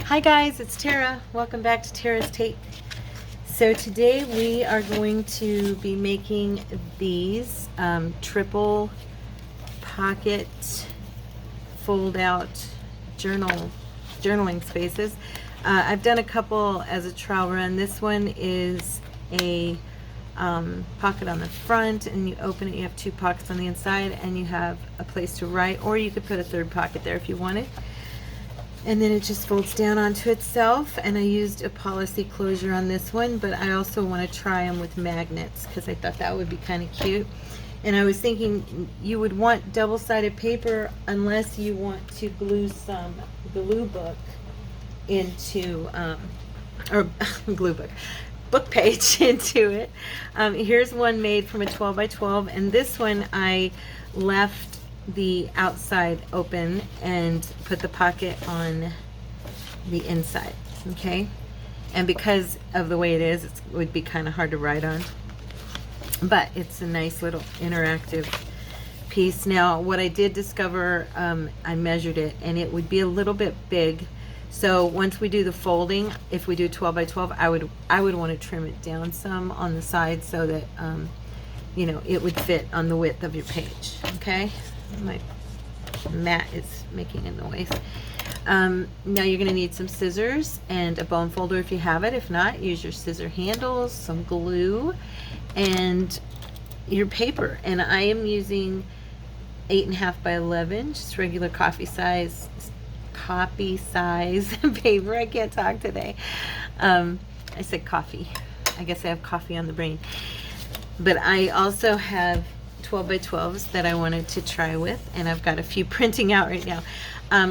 Hi guys, it's Tara. Welcome back to Tara's Tape. So today we are going to be making these triple pocket fold out journaling spaces. I've done a couple as a trial run. This one is a pocket on the front, and you open it, you have two pockets on the inside, and you have a place to write, or you could put a third pocket there if you wanted. And then it just folds down onto itself, and I used a policy closure on this one, but I also want to try them with magnets because I thought that would be kind of cute. And I was thinking you would want double-sided paper unless you want to glue some glue book into or glue book page into it. Here's one made from a 12 by 12, and this one I left the outside open and put the pocket on the inside. Okay, and because of the way it is, it would be kind of hard to write on, but it's a nice little interactive piece. Now what I did discover, I measured it and it would be a little bit big, so once we do the folding, if we do 12 by 12, I would want to trim it down some on the side so that you know, it would fit on the width of your page. Okay, my mat is making a noise. Now you're going to need some scissors and a bone folder if you have it. If not, use your scissor handles, some glue, and your paper. And I am using 8.5 by 11, just regular copy size paper. I can't talk today. I said coffee. I guess I have coffee on the brain. But I also have 12 by 12s that I wanted to try with, and I've got a few printing out right now.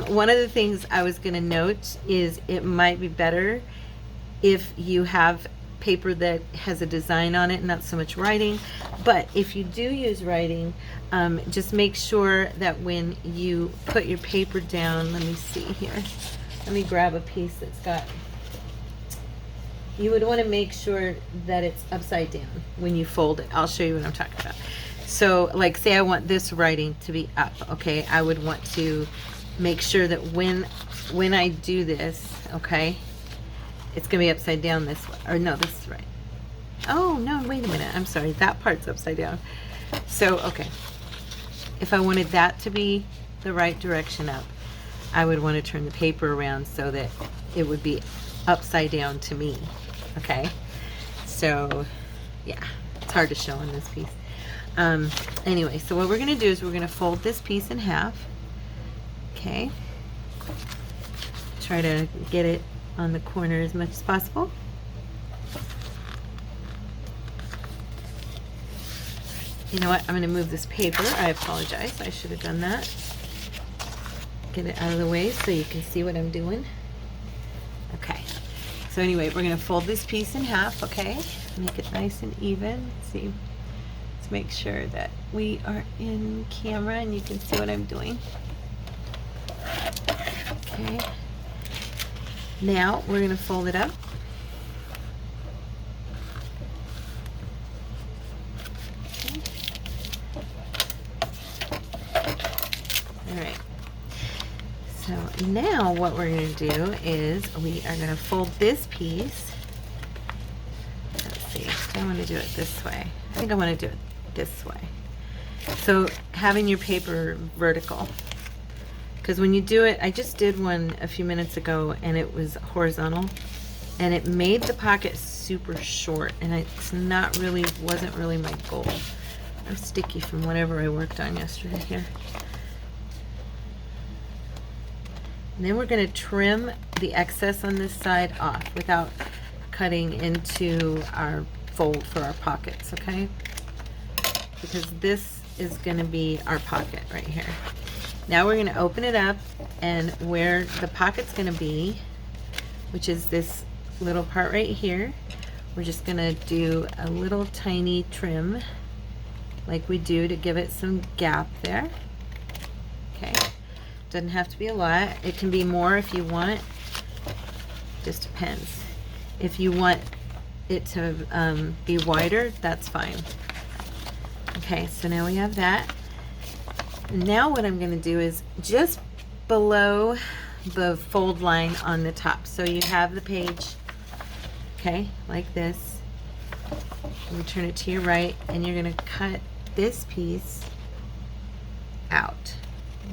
One of the things I was going to note is it might be better if you have paper that has a design on it, not so much writing. But if you do use writing, just make sure that when you put your paper down, let me see here, let me grab a piece that's got, you would want to make sure that it's upside down when you fold it. I'll show you what I'm talking about. So like, say I want this writing to be up, okay, I would want to make sure that when I do this, okay, it's gonna be upside down this way, or no, this is right. Oh no, wait a minute, I'm sorry, that part's upside down. So okay, if I wanted that to be the right direction up, I would want to turn the paper around so that it would be upside down to me. Okay, so yeah, it's hard to show on this piece. Anyway, so what we're going to do is we're going to fold this piece in half. Okay, try to get it on the corner as much as possible. You know what, I'm going to move this paper. I apologize, I should have done that. Get it out of the way so you can see what I'm doing. Okay, so anyway, we're going to fold this piece in half. Okay, make it nice and even. Let's see, let's make sure that we are in camera and you can see what I'm doing. Okay, now we're going to fold it up. Okay. All right, so now what we're going to do is we are going to fold this piece. Let's see, do I want to do it this way? I think I want to do it this way. So having your paper vertical, because when you do it, I just did one a few minutes ago and it was horizontal and it made the pocket super short, and it's not really, wasn't really my goal. I'm sticky from whatever I worked on yesterday here. And then we're going to trim the excess on this side off without cutting into our fold for our pockets, okay? Because this is going to be our pocket right here. Now we're going to open it up, and where the pocket's going to be, which is this little part right here, we're just going to do a little tiny trim like we do to give it some gap there. Okay, doesn't have to be a lot. It can be more if you want. Just depends. If you want it to be wider, that's fine. Okay, so now we have that. Now what I'm going to do is just below the fold line on the top. So you have the page, okay, like this. You turn it to your right, and you're going to cut this piece out,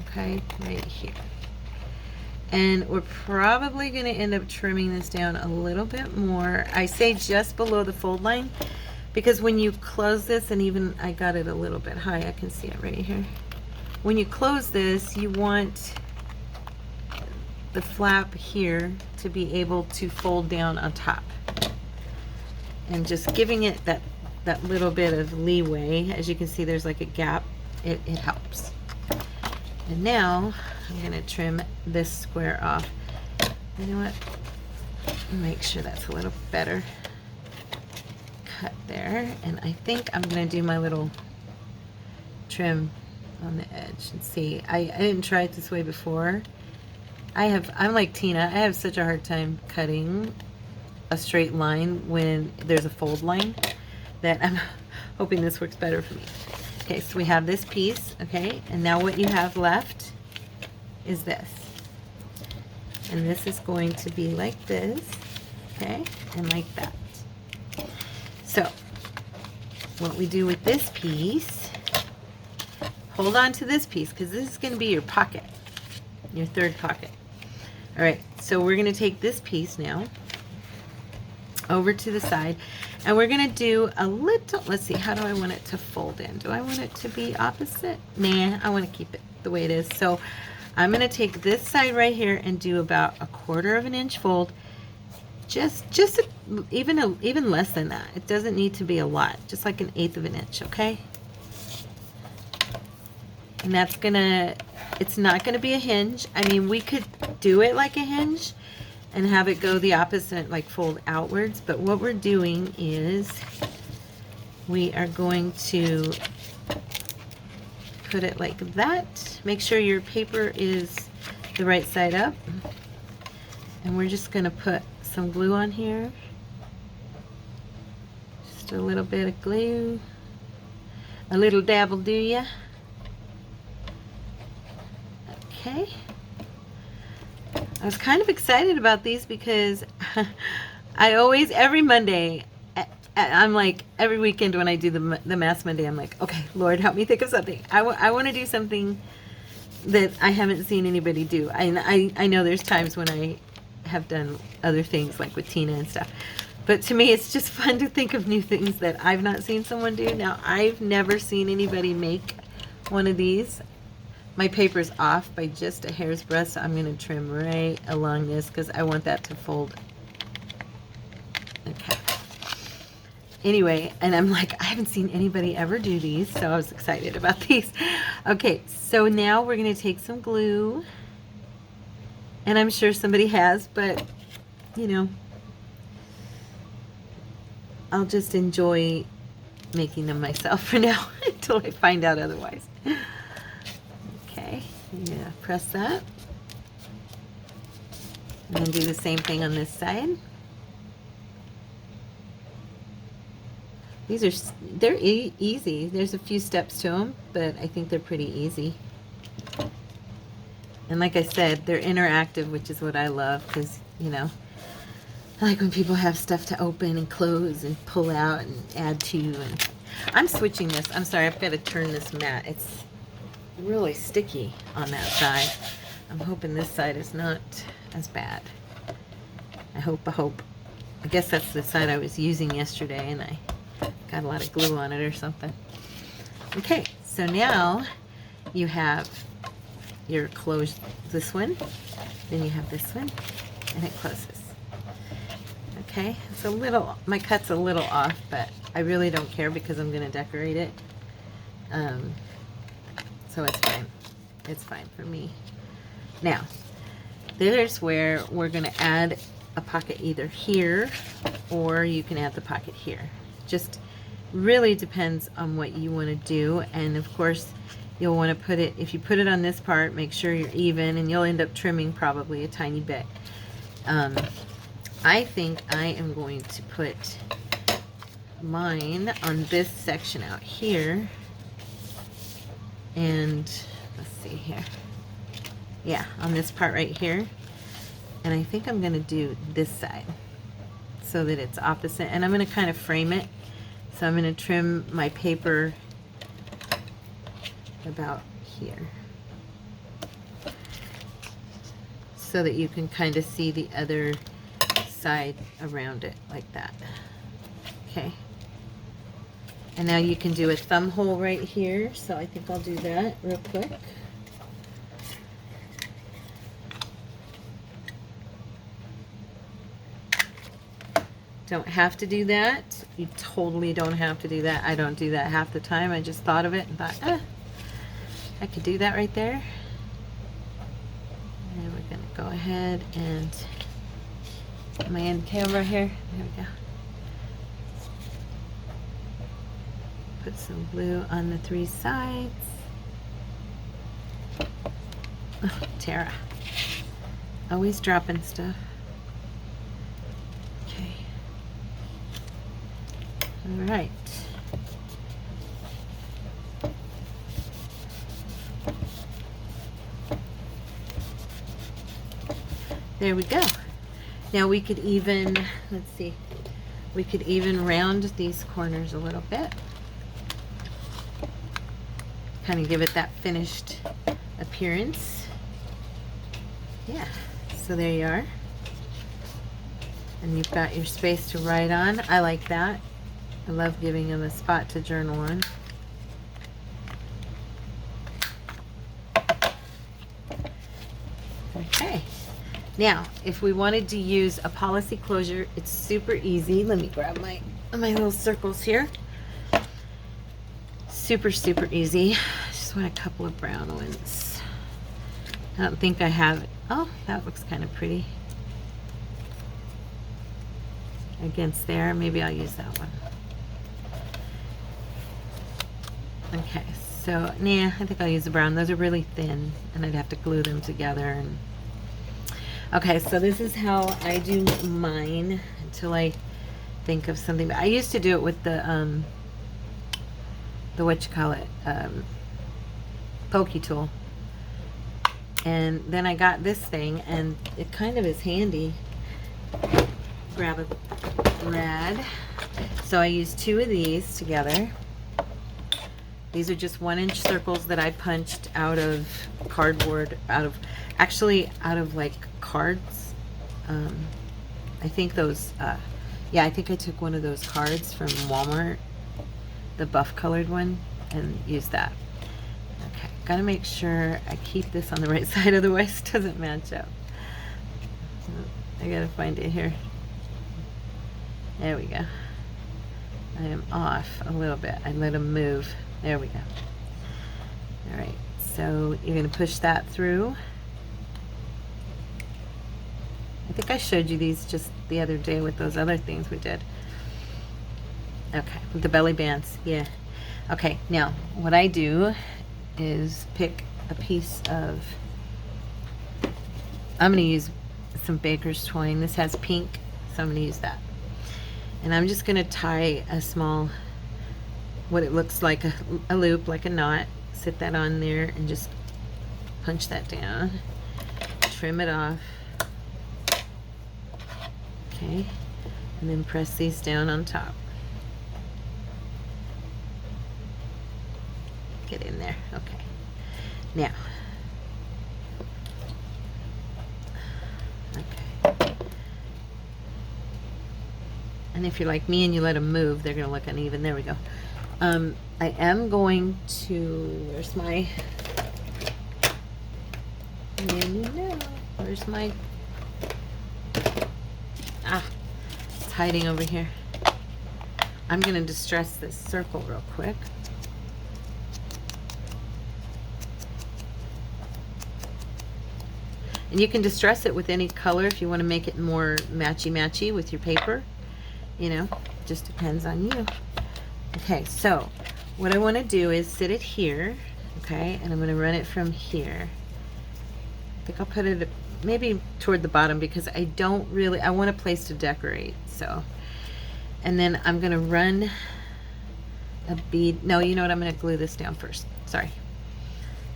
okay, right here. And we're probably going to end up trimming this down a little bit more. I say just below the fold line, because when you close this, and even I got it a little bit high, I can see it right here. When you close this, you want the flap here to be able to fold down on top. And just giving it that little bit of leeway. As you can see, there's like a gap. It helps. And now I'm going to trim this square off. You know what? Make sure that's a little better cut there. And I think I'm going to do my little trim on the edge and see. I didn't try it this way before. I'm like Tina. I have such a hard time cutting a straight line when there's a fold line that I'm hoping this works better for me. Okay, so we have this piece, okay, and now what you have left is this. And this is going to be like this, okay, and like that. So, what we do with this piece, hold on to this piece, because this is going to be your pocket, your third pocket. All right, so we're going to take this piece now over to the side, and we're going to do a little, let's see, how do I want it to fold in? Do I want it to be opposite? Nah, I want to keep it the way it is. So I'm going to take this side right here and do about 1/4 of an inch fold, even less than that. It doesn't need to be a lot, just like 1/8 of an inch, okay? And that's gonna, it's not gonna be a hinge. I mean, we could do it like a hinge and have it go the opposite, like fold outwards, but what we're doing is we are going to put it like that. Make sure your paper is the right side up, and we're just gonna put some glue on here, just a little bit of glue, a little dab will do ya. Okay, I was kind of excited about these because I always, every Monday, I'm like, every weekend when I do the Mass Monday, I'm like, okay, Lord, help me think of something. I want to do something that I haven't seen anybody do. I know there's times when I have done other things like with Tina and stuff, but to me it's just fun to think of new things that I've not seen someone do. Now, I've never seen anybody make one of these. My paper's off by just a hair's breadth, so I'm going to trim right along this because I want that to fold. Okay. Anyway, and I'm like, I haven't seen anybody ever do these, so I was excited about these. Okay, so now we're going to take some glue, and I'm sure somebody has, but, you know, I'll just enjoy making them myself for now until I find out otherwise. Okay, yeah, press that. And then do the same thing on this side. These are, they're easy. There's a few steps to them, but I think they're pretty easy. And like I said, they're interactive, which is what I love, because, you know, I like when people have stuff to open and close and pull out and add to. And I'm switching this. I'm sorry, I've got to turn this mat. It's really sticky on that side. I'm hoping this side is not as bad. I hope. I guess that's the side I was using yesterday, and I got a lot of glue on it or something. Okay, so now you have your close, this one, then you have this one, and it closes. Okay, it's a little, my cut's a little off, but I really don't care because I'm going to decorate it. So it's fine. It's fine for me. Now, there's where we're going to add a pocket either here, or you can add the pocket here. Just really depends on what you want to do. And of course, you'll want to put it, if you put it on this part, make sure you're even, and you'll end up trimming probably a tiny bit. I think I am going to put mine on this section out here. And let's see here. Yeah, on this part right here. And I think I'm going to do this side so that it's opposite. And I'm going to kind of frame it. So I'm going to trim my paper about here so that you can kind of see the other side around it like that. Okay. And now you can do a thumb hole right here. So I think I'll do that real quick. Don't have to do that. You totally don't have to do that. I don't do that half the time. I just thought of it and thought, I could do that right there. And we're going to go ahead and put my end camera here. There we go. Put some glue on the 3 sides. Oh, Tara. Always dropping stuff. All right. There we go. Now we could even, let's see, we could even round these corners a little bit. Kind of give it that finished appearance. Yeah, so there you are. And you've got your space to write on. I like that. I love giving them a spot to journal on. Okay. Now, if we wanted to use a policy closure, it's super easy. Let me grab my little circles here. Super, super easy. Just want a couple of brown ones. I don't think I have it. Oh, that looks kind of pretty. Against there. Maybe I'll use that one. Okay, so I think I'll use the brown. Those are really thin, and I'd have to glue them together. And okay, so this is how I do mine until I think of something. But I used to do it with the what you call it, pokey tool. And then I got this thing, and it kind of is handy. Grab a thread. So I use 2 of these together. These are just 1-inch circles that I punched out of cardboard, out of like cards. I think those, yeah, I think I took one of those cards from Walmart, the buff colored one, and used that. Okay, gotta make sure I keep this on the right side, otherwise it doesn't match up. I gotta find it here. There we go. I am off a little bit. I let them move. There we go. All right, so you're going to push that through. I think I showed you these just the other day with those other things we did. Okay, with the belly bands, yeah. Okay, now what I do is pick a piece of, I'm going to use some baker's twine. This has pink, so I'm going to use that. And I'm just going to tie a small, what it looks like a loop, like a knot. Sit that on there and just punch that down. Trim it off. Okay. And then press these down on top. Get in there. Okay. Now. Okay. And if you're like me and you let them move, they're going to look uneven. There we go. I am going to, where's my, where's my, it's hiding over here. I'm going to distress this circle real quick. And you can distress it with any color if you want to make it more matchy-matchy with your paper. You know, just depends on you. Okay, so what I want to do is sit it here, okay, and I'm going to run it from here. I think I'll put it maybe toward the bottom because I don't really, I want a place to decorate, so. And then I'm going to run a bead. No, you know what, I'm going to glue this down first. Sorry.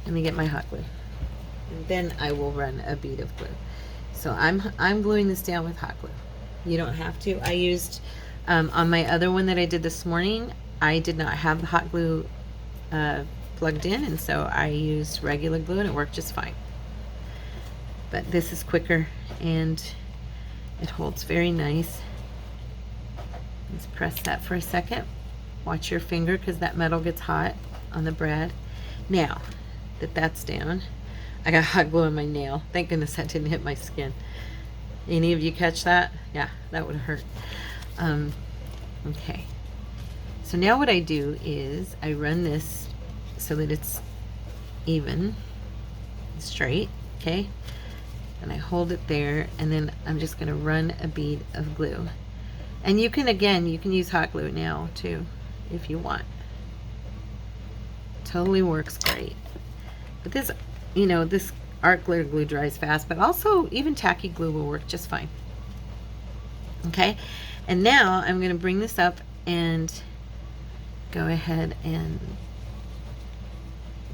Let me get my hot glue. And then I will run a bead of glue. So I'm gluing this down with hot glue. You don't have to. I used on my other one that I did this morning, I did not have the hot glue plugged in, and so I used regular glue and it worked just fine. But this is quicker and it holds very nice. Let's press that for a second. Watch your finger because that metal gets hot on the brad. Now that that's down, I got hot glue on my nail. Thank goodness that didn't hit my skin. Any of you catch that? Yeah, that would hurt. Okay. So now what I do is I run this so that it's even, straight, okay? And I hold it there, and then I'm just gonna run a bead of glue. And you can, again, you can use hot glue now too, if you want. Totally works great. But this, you know, this art glitter glue dries fast, but also even tacky glue will work just fine. Okay, and now I'm going to bring this up and go ahead and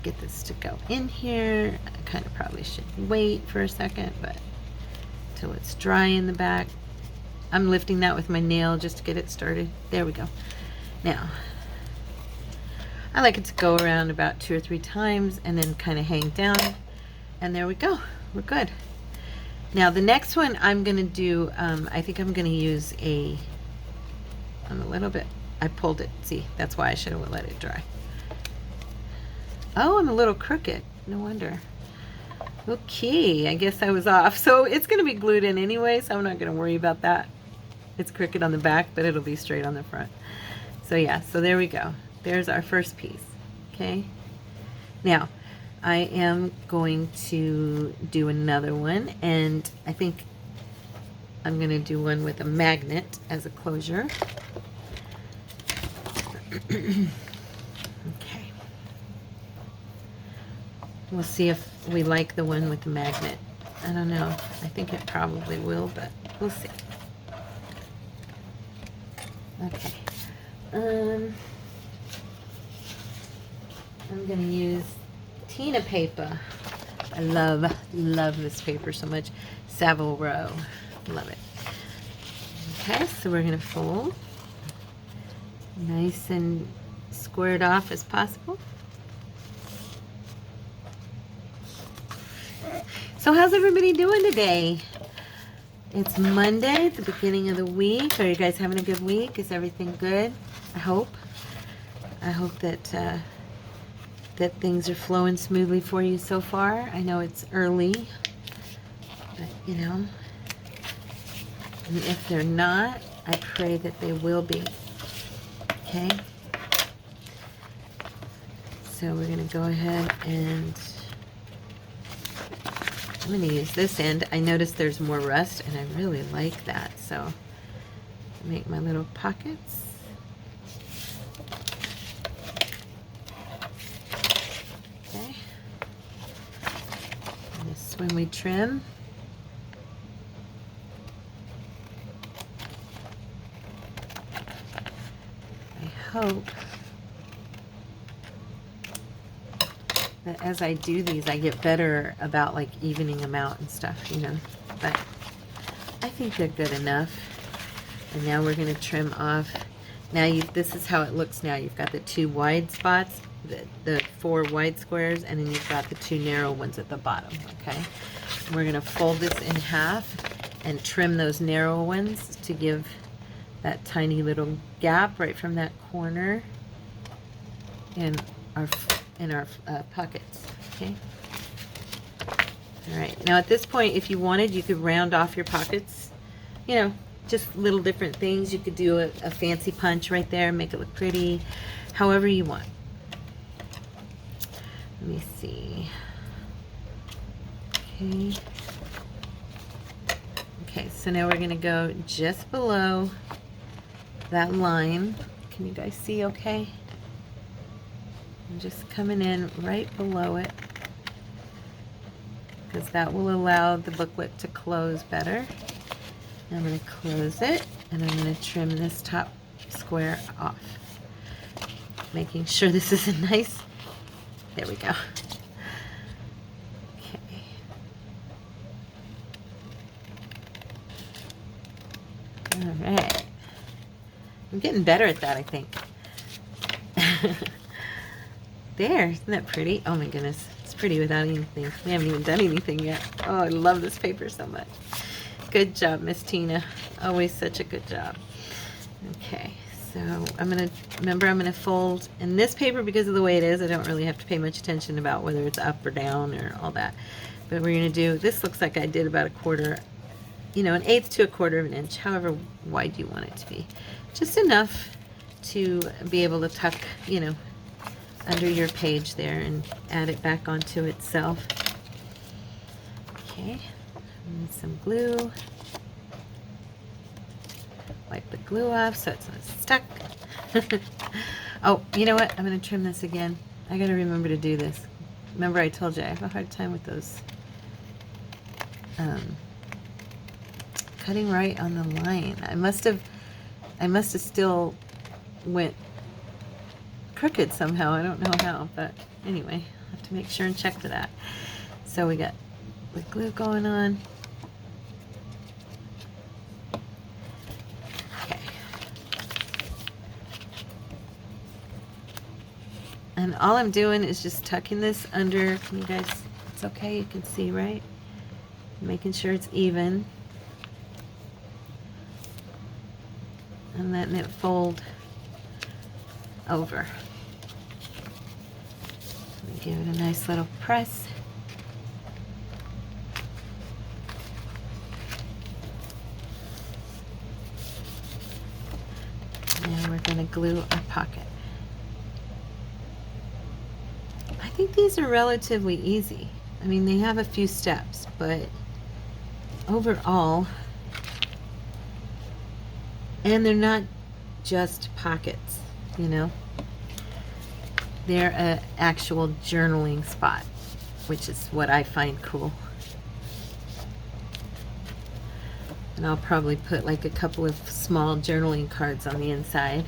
get this to go in here. I kind of probably should wait for a second, but till it's dry in the back. I'm lifting that with my nail just to get it started. There we go. Now, I like it to go around about 2 or 3 times and then kind of hang down. And there we go. We're good. Now the next one I'm going to do, I think I'm going to use I'm a little bit, I pulled it. See, that's why I should have let it dry. Oh, I'm a little crooked. No wonder. Okay, I guess I was off. So it's going to be glued in anyway, so I'm not going to worry about that. It's crooked on the back, but it'll be straight on the front. So yeah, so there we go. There's our first piece. Okay. Now, I am going to do another one, and I think I'm going to do one with a magnet as a closure. Okay. We'll see if we like the one with the magnet. I don't know. I think it probably will, but we'll see. Okay. I'm going to use Tina paper. I love this paper so much. Savile Row. Love it. Okay, so we're going to fold nice and squared off as possible. So how's everybody doing today? It's Monday, the beginning of the week. Are you guys having a good week? Is everything good? I hope. I hope that that things are flowing smoothly for you so far. I know it's early, but you know, and if they're not, I pray that they will be. Okay? So we're going to go ahead and I'm going to use this end. I noticed there's more rust, and I really like that. So make my little pockets. Okay. And this when we trim. I hope that as I do these, I get better about like evening them out and stuff, you know, but I think they're good enough. And now we're going to trim off. Now this is how it looks now. You've got the 2 wide spots, the 4 wide squares, and then you've got the 2 narrow ones at the bottom, okay? And we're going to fold this in half and trim those narrow ones to give that tiny little gap right from that corner in our pockets. Okay. All right. Now at this point, if you wanted, you could round off your pockets. You know, just little different things. You could do a fancy punch right there, make it look pretty, however you want. Let me see. Okay. Okay. So now we're gonna go just below that line. Can you guys see? Okay. I'm just coming in right below it because that will allow the booklet to close better. And I'm going to close it, and I'm going to trim this top square off, making sure this is a nice, there we go. Okay. All right. I'm getting better at that, I think. There, isn't that pretty? Oh my goodness, it's pretty without anything. We haven't even done anything yet. Oh, I love this paper so much. Good job, Miss Tina. Always such a good job. Okay, so I'm gonna fold in this paper because of the way it is. I don't really have to pay much attention about whether it's up or down or all that. But we're gonna do, this looks like I did about a quarter, you know, 1/8 to a quarter of an inch, however wide you want it to be. Just enough to be able to tuck, you know, under your page there and add it back onto itself. Okay, and some glue. Wipe the glue off so it's not stuck. Oh, you know what? I'm going to trim this again. I got to remember to do this. Remember I told you I have a hard time with those cutting right on the line. I must have still went crooked somehow. I don't know how, but anyway, I have to make sure and check for that. So we got the glue going on. Okay. And all I'm doing is just tucking this under. Can you guys, it's okay, you can see, right? Making sure it's even. And letting it fold over. Give it a nice little press. And we're going to glue our pocket. I think these are relatively easy. I mean, they have a few steps, but overall, and they're not just pockets, you know. They're an actual journaling spot, which is what I find cool. And I'll probably put like a couple of small journaling cards on the inside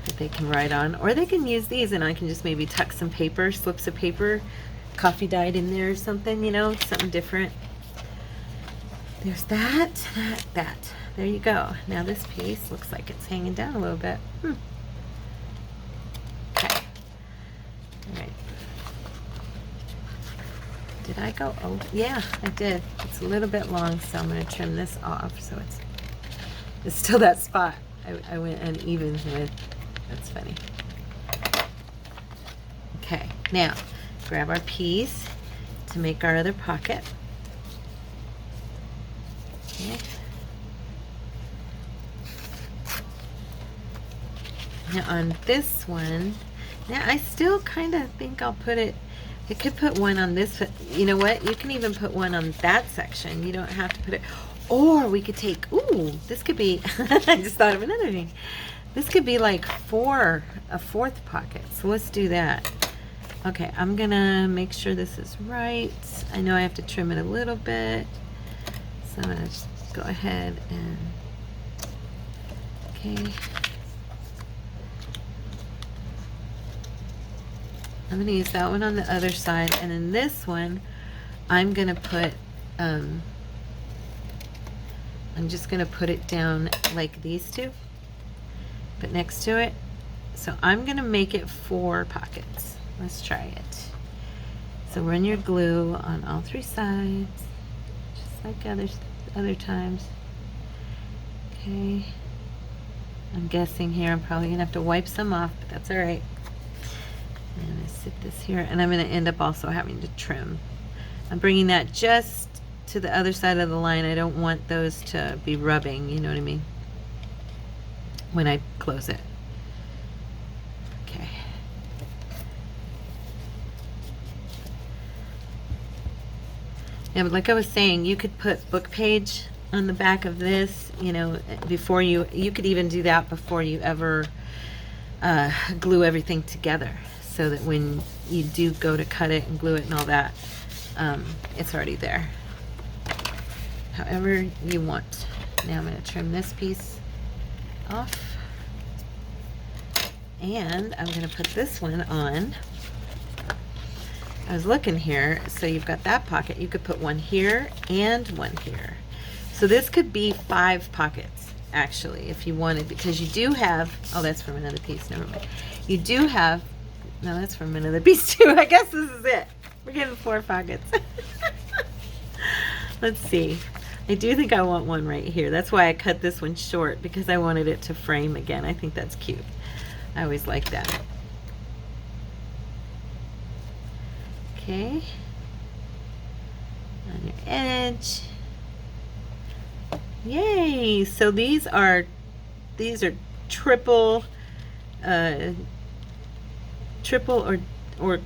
that they can write on. Or they can use these and I can just maybe tuck some paper, slips of paper, coffee dyed in there or something, you know, something different. There's that. There you go. Now this piece looks like it's hanging down a little bit. Okay. All right. Did I go over? Yeah, I did. It's a little bit long, so I'm going to trim this off so it's still that spot I went uneven with. That's funny. Okay, now grab our piece to make our other pocket. Okay. Now on this one, now I still kind of think I'll put it, I could put one on this, you know what, you can even put one on that section. You don't have to put it, or we could take, ooh, this could be, I just thought of another thing. This could be like a fourth pocket, so let's do that. Okay, I'm gonna make sure this is right. I know I have to trim it a little bit, so I'm gonna just go ahead and, okay. I'm going to use that one on the other side, and then this one I'm going to put, I'm just going to put it down like these two, but next to it. So I'm going to make it 4 pockets. Let's try it. So run your glue on all 3 sides, just like other times. Okay. I'm guessing here I'm probably going to have to wipe some off, but that's all right. I'm going to sit this here, and I'm going to end up also having to trim. I'm bringing that just to the other side of the line. I don't want those to be rubbing, you know what I mean, when I close it. Okay. Yeah, but like I was saying, you could put book page on the back of this, you know, before you could even do that before you ever glue everything together, so that when you do go to cut it and glue it and all that, it's already there. However you want. Now I'm going to trim this piece off, and I'm going to put this one on. I was looking here, so you've got that pocket. You could put one here and one here. So this could be 5 pockets. actually, if you wanted, because you do have, oh, that's from another piece, never mind. You do have, no, that's from another piece too. I guess this is it. We're getting 4 pockets. Let's see. I do think I want one right here. That's why I cut this one short, because I wanted it to frame again. I think that's cute. I always like that. Okay. On your edge. Yay! So these are triple or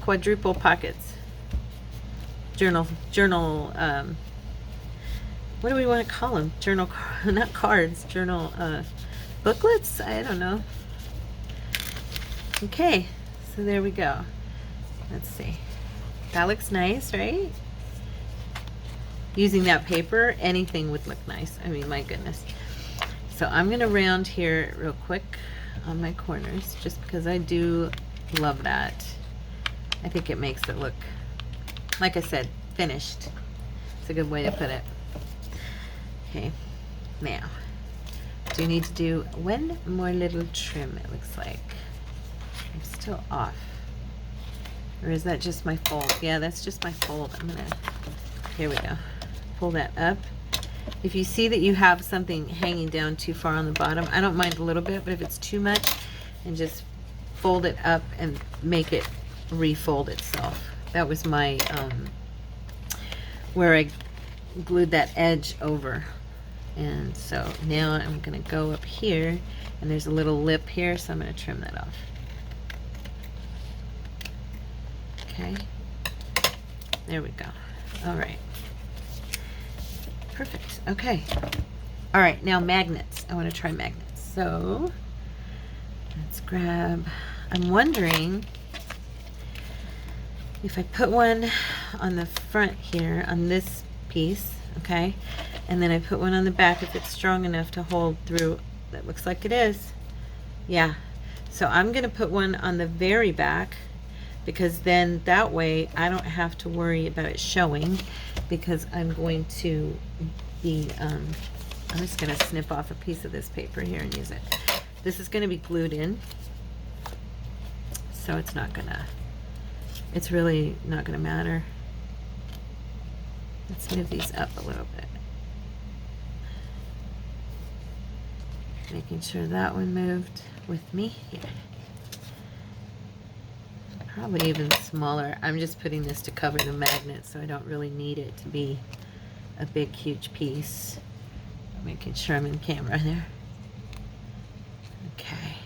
quadruple pockets. Journal what do we want to call them? Journal, not cards, journal booklets? I don't know. Okay, so there we go. Let's see. That looks nice, right? Using that paper, anything would look nice. I mean, my goodness. So I'm going to round here real quick on my corners, just because I do love that. I think it makes it look, like I said, finished. It's a good way to put it. Okay, now, do you need to do one more little trim, it looks like. I'm still off. Or is that just my fold? Yeah, that's just my fold. I'm gonna, here we go. Pull that up. If you see that you have something hanging down too far on the bottom, I don't mind a little bit, but if it's too much, and just fold it up and make it refold itself. That was my, where I glued that edge over. And so now I'm gonna go up here, and there's a little lip here, so I'm gonna trim that off. Okay, there we go. All right, perfect. Okay, all right, now magnets. I want to try magnets, so let's grab, I'm wondering if I put one on the front here on this piece, okay, and then I put one on the back if it's strong enough to hold through. That looks like it is. Yeah, so I'm gonna put one on the very back, because then that way I don't have to worry about it showing, because I'm going to be I'm just gonna snip off a piece of this paper here and use it. This is gonna be glued in, so it's not gonna, it's really not gonna matter. Let's move these up a little bit, making sure that one moved with me here. Probably even smaller. I'm just putting this to cover the magnet, so I don't really need it to be a big, huge piece. Making sure I'm in camera there. Okay.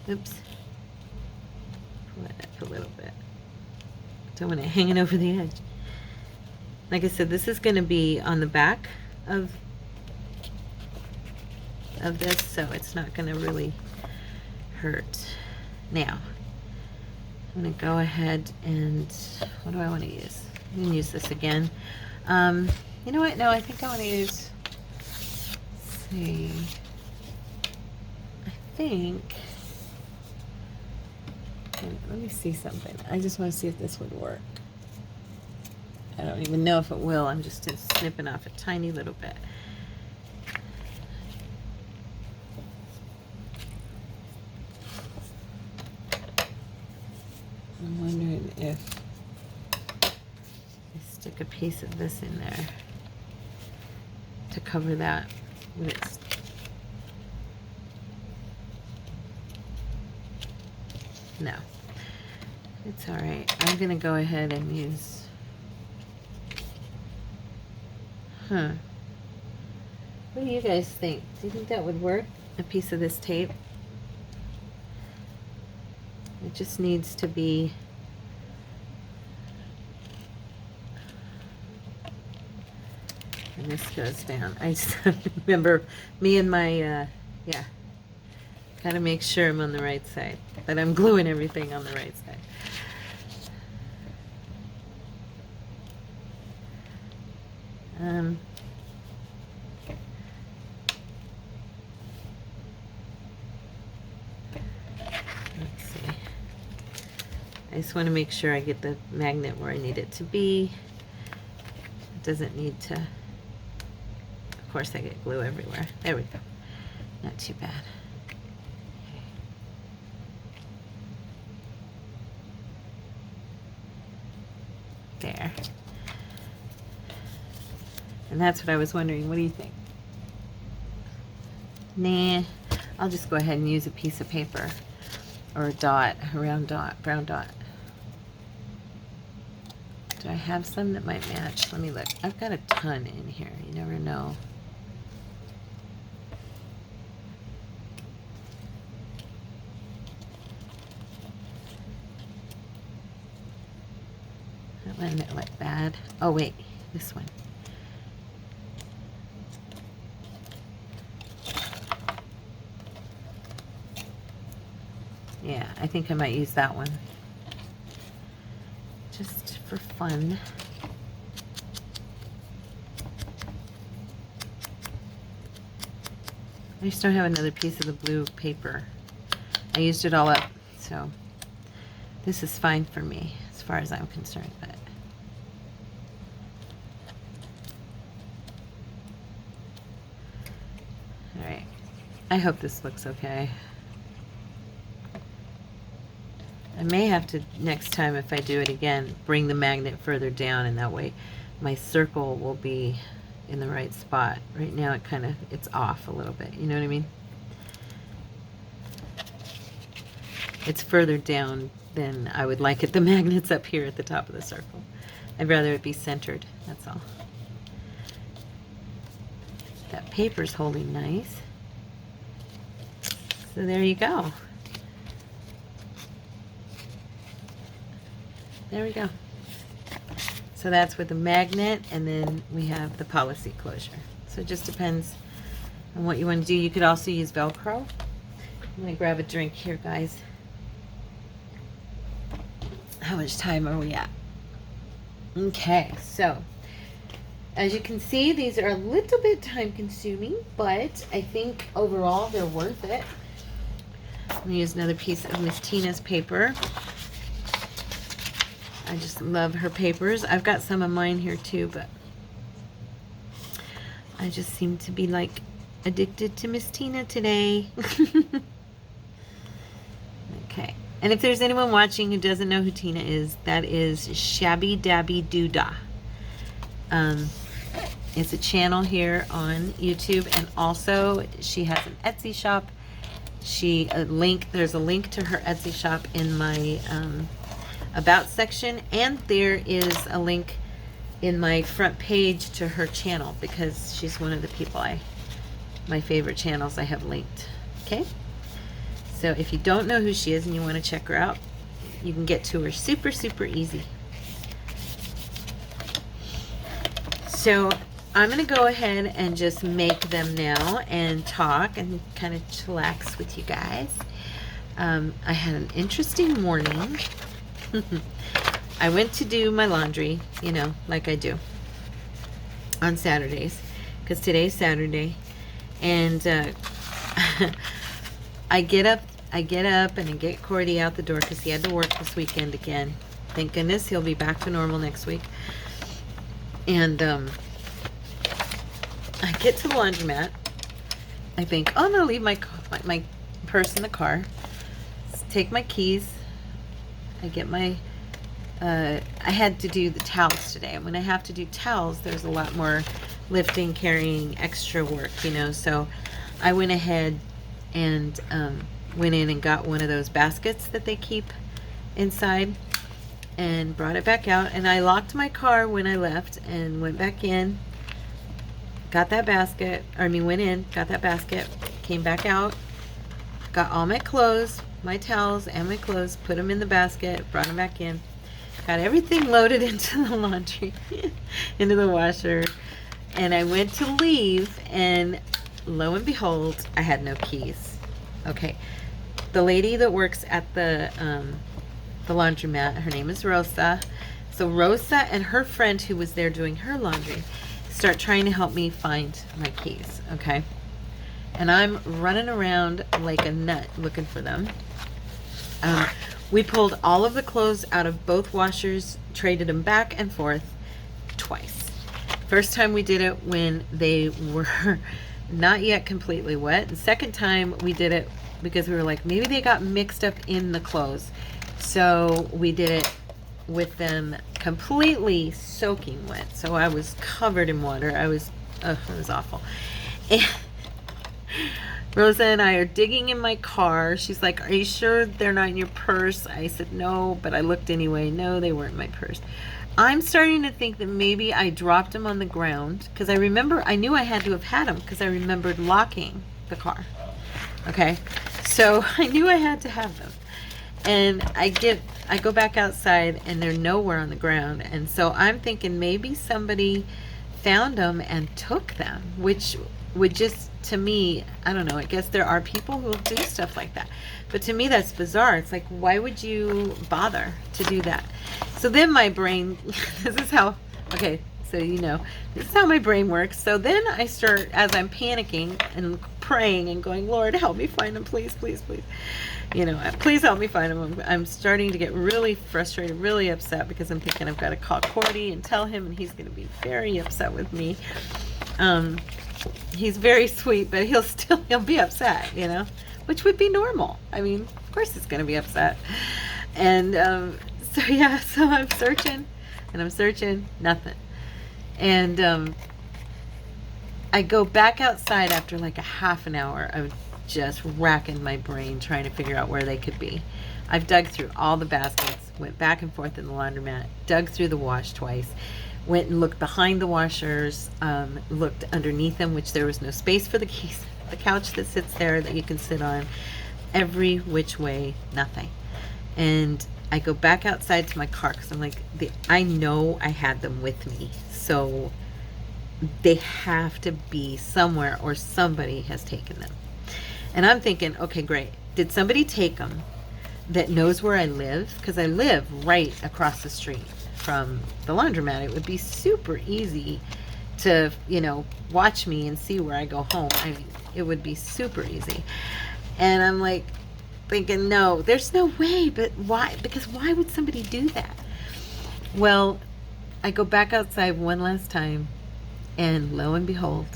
Oops. Pull it up a little bit. Don't want it hanging over the edge. Like I said, this is going to be on the back of this, so it's not going to really hurt. Now, I'm going to go ahead and, what do I want to use? I'm going to use this again. You know what? No, I think I want to use, let's see, I think, let me see something. I just want to see if this would work. I don't even know if it will. I'm just snipping off a tiny little bit. I'm wondering if I stick a piece of this in there to cover that when it's, no, it's all right. I'm gonna go ahead and use, what do you guys think? Do you think that would work? A piece of this tape? It just needs to be, and this goes down. I just remember me and my, yeah, gotta make sure I'm on the right side, that I'm gluing everything on the right side. Let's see. I just want to make sure I get the magnet where I need it to be. It doesn't need to, of course I get glue everywhere. There we go. Not too bad. There. And that's what I was wondering. What do you think? Nah, I'll just go ahead and use a piece of paper or a dot, a round dot, brown dot. Do I have some that might match? Let me look. I've got a ton in here. You never know. That one that went bad. Oh wait, this one. Yeah, I think I might use that one. Just for fun. I just don't have another piece of the blue paper. I used it all up, so this is fine for me as far as I'm concerned. But all right, I hope this looks okay. I may have to, next time if I do it again, bring the magnet further down, and that way my circle will be in the right spot. Right now it kind of, it's off a little bit, you know what I mean? It's further down than I would like it. The magnet's up here at the top of the circle. I'd rather it be centered, that's all. That paper's holding nice. So there you go. There we go. So that's with the magnet, and then we have the policy closure. So it just depends on what you want to do. You could also use Velcro. I'm going to grab a drink here, guys. How much time are we at? Okay, so as you can see, these are a little bit time consuming, but I think overall they're worth it. I'm going to use another piece of Miss Tina's paper. I just love her papers. I've got some of mine here too, but I just seem to be like addicted to Miss Tina today. Okay. And if there's anyone watching who doesn't know who Tina is, that is Shabby Dabby Doodah. It's a channel here on YouTube, and also she has an Etsy shop. There's a link to her Etsy shop in my about section, and there is a link in my front page to her channel, because she's one of the people my favorite channels I have linked. Okay, so if you don't know who she is and you want to check her out, you can get to her super easy. So I'm gonna go ahead and just make them now and talk and kind of chillax with you guys. I had an interesting morning. I went to do my laundry, you know, like I do on Saturdays, because today's Saturday, and I get up and I get Cordy out the door because he had to work this weekend again. Thank goodness he'll be back to normal next week. And I get to the laundromat. I think, oh, I'm gonna leave my purse in the car, take my keys. I get my, I had to do the towels today. And when I have to do towels, there's a lot more lifting, carrying, extra work, you know. So I went ahead and went in and got one of those baskets that they keep inside and brought it back out. And I locked my car when I left and went back in, got that basket, went in, got that basket, came back out, got all my clothes, my towels and my clothes, put them in the basket, brought them back in, got everything loaded into the laundry, into the washer, and I went to leave, and lo and behold, I had no keys. Okay, the lady that works at the laundromat, her name is Rosa. So Rosa and her friend who was there doing her laundry start trying to help me find my keys, okay? And I'm running around like a nut looking for them. We pulled all of the clothes out of both washers, traded them back and forth twice. First time we did it when they were not yet completely wet. The second time we did it because we were like, maybe they got mixed up in the clothes. So we did it with them completely soaking wet. So I was covered in water. It was awful. And Rosa and I are digging in my car. She's like, are you sure they're not in your purse? I said, no, but I looked anyway. No, they weren't in my purse. I'm starting to think that maybe I dropped them on the ground because I knew I had to have had them because I remembered locking the car. Okay, so I knew I had to have them. And I go back outside and they're nowhere on the ground. And so I'm thinking maybe somebody found them and took them, which would just, to me, I don't know, I guess there are people who will do stuff like that. But to me, that's bizarre. It's like, why would you bother to do that? So then my brain, this is how, okay, so this is how my brain works. So then I start, as I'm panicking and praying and going, Lord, help me find them, please, please, please. Please help me find them. I'm starting to get really frustrated, really upset because I'm thinking I've got to call Cordy and tell him, and he's going to be very upset with me. He's very sweet, but he'll be upset, which would be normal. I mean, of course he's going to be upset. And so I'm searching and I'm searching, nothing. And I go back outside after like a half an hour of just racking my brain trying to figure out where they could be. I've dug through all the baskets, went back and forth in the laundromat, dug through the wash twice, went and looked behind the washers, looked underneath them, which there was no space for the couch that sits there that you can sit on. Every which way, nothing. And I go back outside to my car because I'm like, I know I had them with me, so they have to be somewhere or somebody has taken them. And I'm thinking, okay, great. Did somebody take them that knows where I live? Because I live right across the street from the laundromat. It would be super easy to, watch me and see where I go home. I mean, it would be super easy. And I'm like thinking, no, there's no way. But why? Because why would somebody do that? Well, I go back outside one last time, and lo and behold,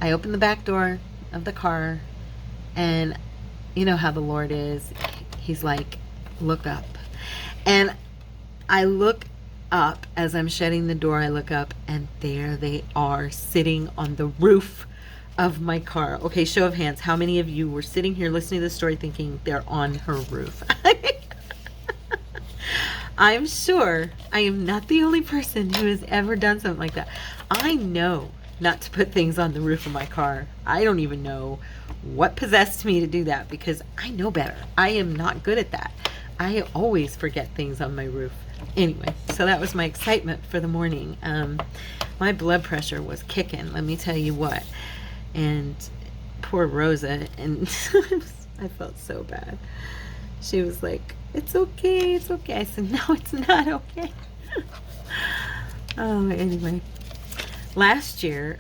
I open the back door of the car, and you know how the Lord is. He's like, look up. And I look up as I'm shutting the door. I look up, and there they are sitting on the roof of my car. Okay, show of hands. How many of you were sitting here listening to the story thinking they're on her roof? I'm sure I am not the only person who has ever done something like that. I know not to put things on the roof of my car. I don't even know what possessed me to do that because I know better. I am not good at that. I always forget things on my roof. Anyway, so that was my excitement for the morning. My blood pressure was kicking, let me tell you what. And poor Rosa, and I felt so bad. She was like, it's okay, it's okay. I said, no, it's not okay. Oh, anyway. Last year,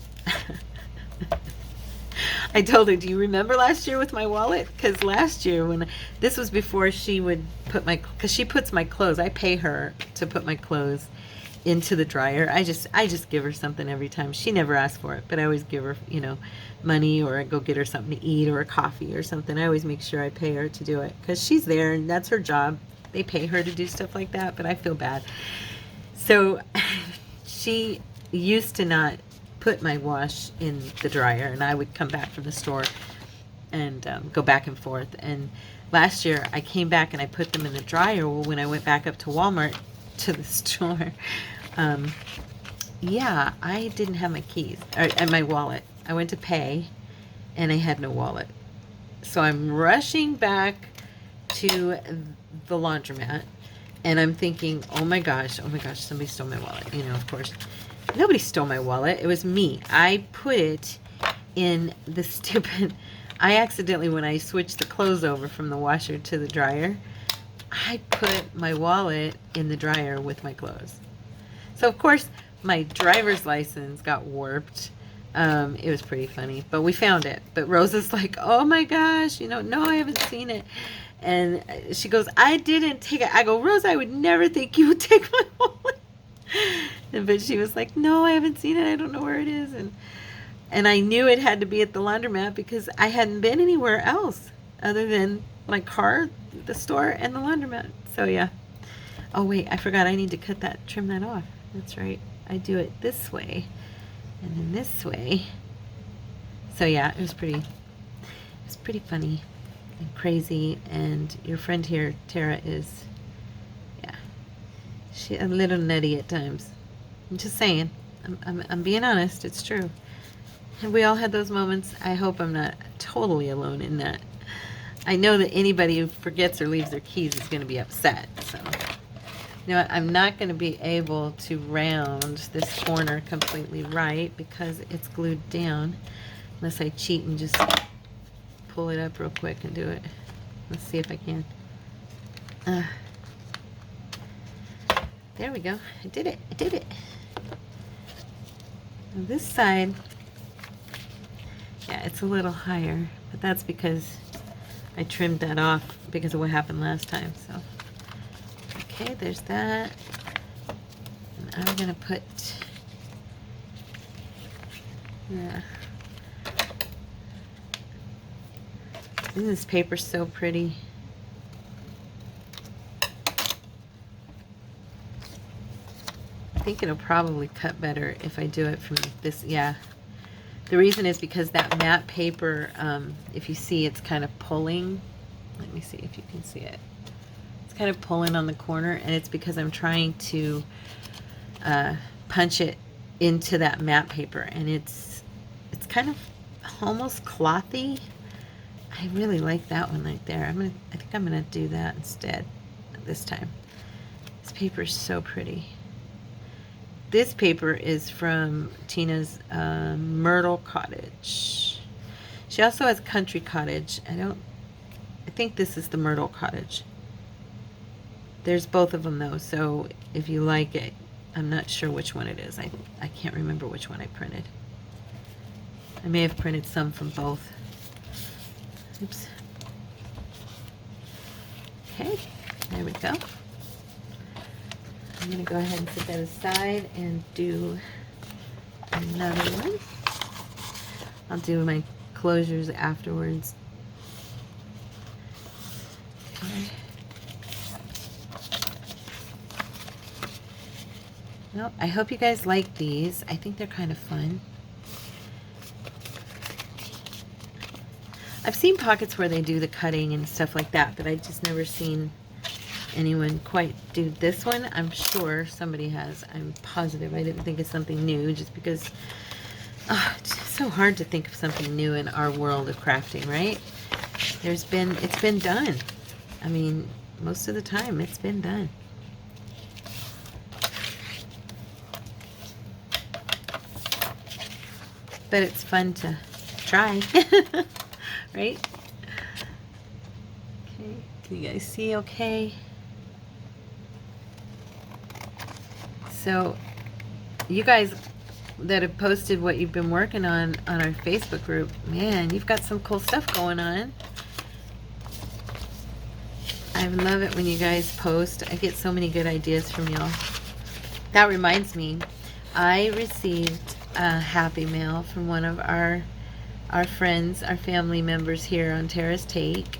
I told her, do you remember last year with my wallet? Because last year, this was before she would because she puts my clothes, I pay her to put my clothes into the dryer. I just give her something every time. She never asks for it, but I always give her, money, or I go get her something to eat or a coffee or something. I always make sure I pay her to do it because she's there and that's her job. They pay her to do stuff like that, but I feel bad. So she used to not put my wash in the dryer, and I would come back from the store and go back and forth. And last year I came back and I put them in the dryer. Well, when I went back up to Walmart to the store, I didn't have my keys and my wallet. I went to pay and I had no wallet. So I'm rushing back to the laundromat and I'm thinking, oh my gosh, somebody stole my wallet. Of course, nobody stole my wallet. It was me. I put it in the stupid, I accidentally, when I switched the clothes over from the washer to the dryer, I put my wallet in the dryer with my clothes. So of course my driver's license got warped. It was pretty funny, but we found it. But Rosa's like, oh my gosh, no, I haven't seen it. And she goes, I didn't take it. I go, Rose, I would never think you would take my wallet. But she was like, no, I haven't seen it. I don't know where it is. And I knew it had to be at the laundromat because I hadn't been anywhere else other than my car, the store, and the laundromat. So yeah. Oh wait, I forgot. I need to trim that off. That's right. I do it this way and then this way. So yeah, it was pretty funny and crazy. And your friend here, Tara, is, yeah, she a little nutty at times. I'm just saying. I'm being honest. It's true. Have we all had those moments? I hope I'm not totally alone in that. I know that anybody who forgets or leaves their keys is going to be upset. So, you know what? I'm not going to be able to round this corner completely right because it's glued down. Unless I cheat and just pull it up real quick and do it. Let's see if I can. There we go. I did it. I did it. Now this side, yeah, it's a little higher, but that's because I trimmed that off because of what happened last time. So, okay, there's that. And I'm gonna put, yeah. Isn't this paper so pretty? I think it'll probably cut better if I do it from this, yeah. The reason is because that matte paper, if you see, it's kind of pulling. Let me see if you can see it. It's kind of pulling on the corner, and it's because I'm trying to punch it into that matte paper, and it's kind of almost clothy. I really like that one right there. I think I'm gonna do that instead this time. This paper is so pretty. This paper is from Tina's Myrtle Cottage. She also has Country Cottage. I think this is the Myrtle Cottage. There's both of them though, so if you like it, I'm not sure which one it is. I can't remember which one I printed. I may have printed some from both. Oops. Okay, there we go. I'm going to go ahead and set that aside and do another one. I'll do my closures afterwards. Okay. Well, I hope you guys like these. I think they're kind of fun. I've seen pockets where they do the cutting and stuff like that, but I've just never seen anyone quite do this one. I'm sure somebody has. I'm positive. I didn't think of something new just because it's just so hard to think of something new in our world of crafting, right? It's been done. I mean, most of the time it's been done. But it's fun to try. Right? Okay, can you guys see okay? So, you guys that have posted what you've been working on our Facebook group, man, you've got some cool stuff going on. I love it when you guys post. I get so many good ideas from y'all. That reminds me, I received a happy mail from one of our friends, our family members here on Tara's Take.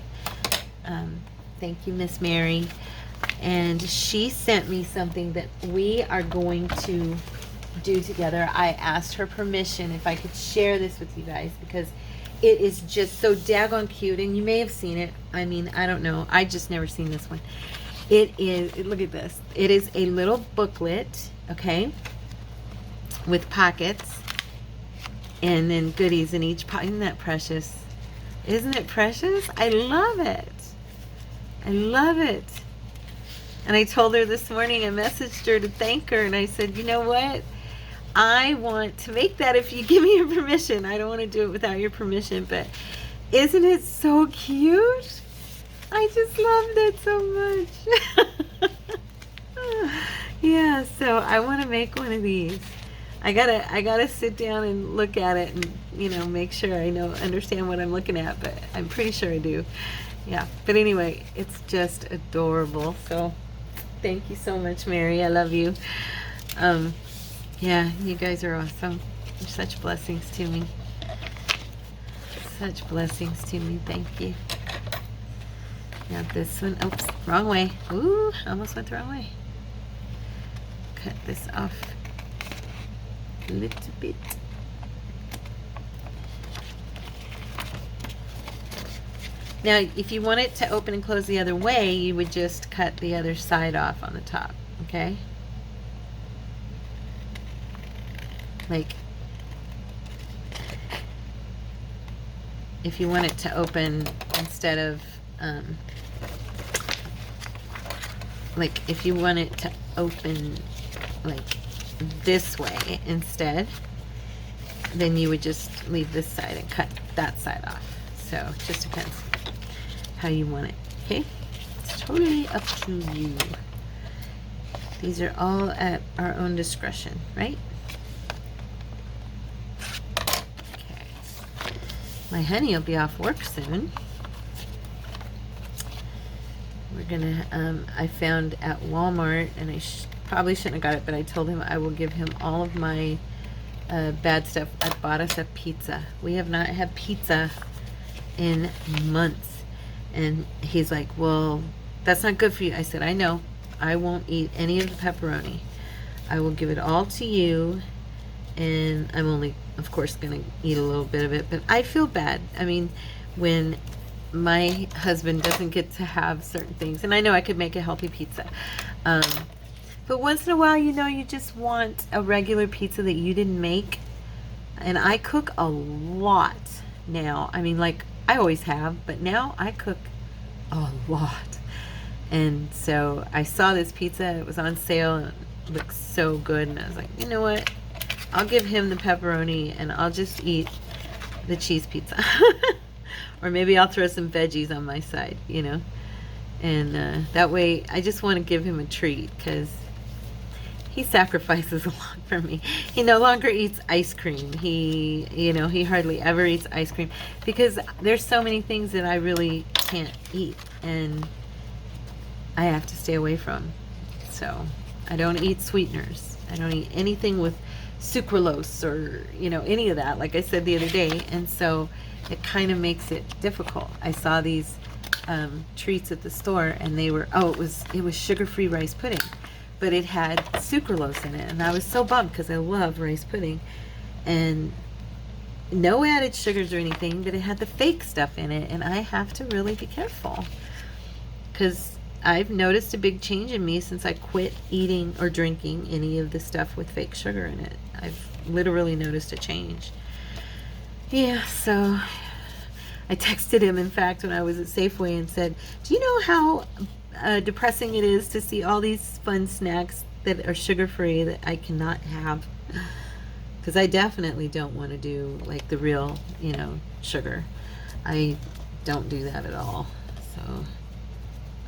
Thank you, Miss Mary. And she sent me something that we are going to do together. I asked her permission if I could share this with you guys because it is just so daggone cute, and you may have seen it. I mean, I don't know. I just never seen this one. It is, look at this. It is a little booklet, okay, with pockets and then goodies in each pocket. Isn't that precious? Isn't it precious? I love it. I love it. And I told her this morning, I messaged her to thank her, and I said, you know what? I want to make that if you give me your permission. I don't want to do it without your permission, but isn't it so cute? I just loved it so much. Yeah, so I want to make one of these. I gotta sit down and look at it and, you know, make sure I understand what I'm looking at, but I'm pretty sure I do. yeah. But anyway, it's just adorable. So thank you so much, Mary. I love you. Yeah, you guys are awesome. You're such blessings to me. Such blessings to me. Thank you. Now this one, oops, wrong way. Ooh, I almost went the wrong way. Cut this off a little bit. Now, if you want it to open and close the other way, you would just cut the other side off on the top, okay? Like, if you want it to open instead of, like, if you want it to open, like, this way instead, then you would just leave this side and cut that side off. So, it just depends how you want it, okay? It's totally up to you. These are all at our own discretion, right? Okay. My honey will be off work soon. We're gonna, I found at Walmart, and I probably shouldn't have got it, but I told him I will give him all of my bad stuff. I bought us a pizza. We have not had pizza in months. And he's like, well, that's not good for you. I said, I know. I won't eat any of the pepperoni. I will give it all to you. And I'm only, of course, going to eat a little bit of it. But I feel bad. I mean, when my husband doesn't get to have certain things. And I know I could make a healthy pizza. But once in a while, you know, you just want a regular pizza that you didn't make. And I cook a lot now. I mean, like, I always have, but now I cook a lot. And so I saw this pizza, it was on sale, and it looked so good, and I was like, you know what? I'll give him the pepperoni, and I'll just eat the cheese pizza. Or maybe I'll throw some veggies on my side, you know? And that way, I just want to give him a treat, because he sacrifices a lot for me. He no longer eats ice cream. He, you know, he hardly ever eats ice cream because there's so many things that I really can't eat and I have to stay away from. So I don't eat sweeteners. I don't eat anything with sucralose or, you know, any of that, like I said the other day. And so it kind of makes it difficult. I saw these treats at the store and they were, oh, it was sugar-free rice pudding. But it had sucralose in it, and I was so bummed because I love rice pudding, and no added sugars or anything, but it had the fake stuff in it, and I have to really be careful because I've noticed a big change in me since I quit eating or drinking any of the stuff with fake sugar in it. I've literally noticed a change. Yeah, so I texted him, in fact, when I was at Safeway and said, do you know how depressing it is to see all these fun snacks that are sugar-free that I cannot have? Because I definitely don't want to do like the real, you know, sugar. I don't do that at all. So,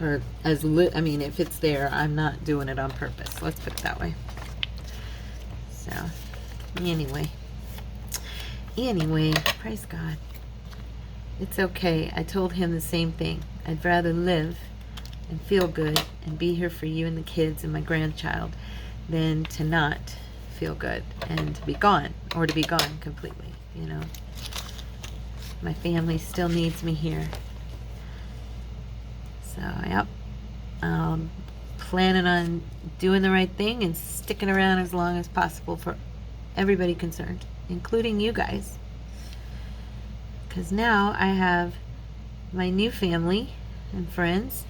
or I mean, if it's there, I'm not doing it on purpose. Let's put it that way. So, anyway, praise God. It's okay. I told him the same thing. I'd rather live and feel good and be here for you and the kids and my grandchild than to not feel good and to be gone, or to be gone completely, you know. My family still needs me here. So, yep. Planning on doing the right thing and sticking around as long as possible for everybody concerned, including you guys. Because now I have my new family and friends,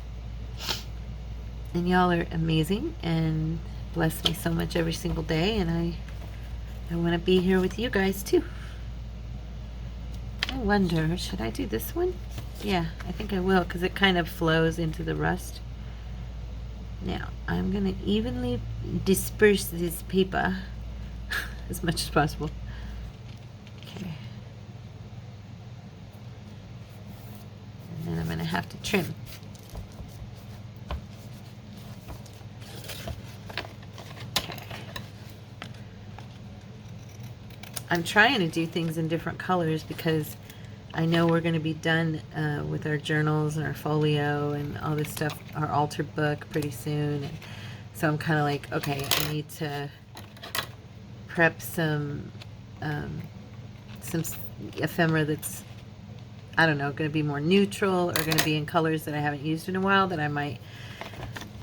and y'all are amazing and bless me so much every single day, and I want to be here with you guys too. I wonder, should I do this one? Yeah, I think I will, because it kind of flows into the rust. Now, I'm going to evenly disperse this paper as much as possible. Okay. And then I'm going to have to trim. I'm trying to do things in different colors because I know we're going to be done with our journals and our folio and all this stuff, our altered book pretty soon. And so I'm kind of like, okay, I need to prep some ephemera that's, I don't know, going to be more neutral or going to be in colors that I haven't used in a while that I might